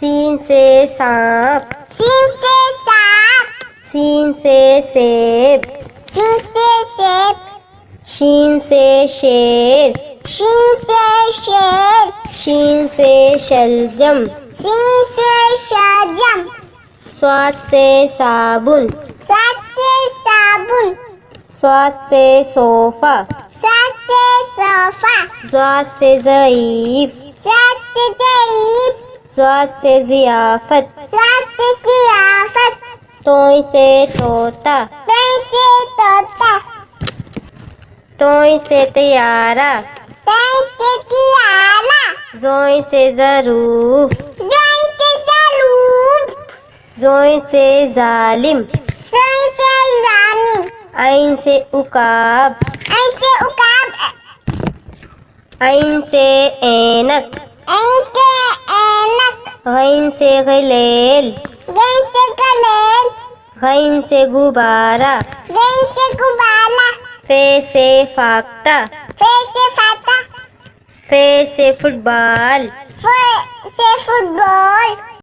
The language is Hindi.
सीन से सांप, सीन से सांप, सीन से सेब, सीन से सेब, शीन से शेर, शीन से शेर, शीन से शलजम, शीन से शलजम, स्वाद से साबुन, स्वाद से साबुन, स्वाद से सोफा, स्वाद से सोफा, स्वाद से ज़ईफ, स्वाद से ज़ईफ, स्वाद से ज़ियाफ़त, स्वाद से ज़ियाफ़त, तोय से तोता, तोय से तोता, तोय से तैयारा, तोय से तियारा, ज़ोय से ज़रूफ, ज़ोय से ज़रूफ, ज़ोय से ज़ालिम, ज़ोय से ज़ालिम, ऐन से उकाब, ऐन से उकाब, ऐन से ऐनक, ऐन से ऐनक, गैन से गलेल, गैन से गलेल, गैन से गुब्बारा, गैन से गुब्बारा, फे से फाख्ता, फे से फाता, फे से फुटबॉल, फे से फुटबॉल,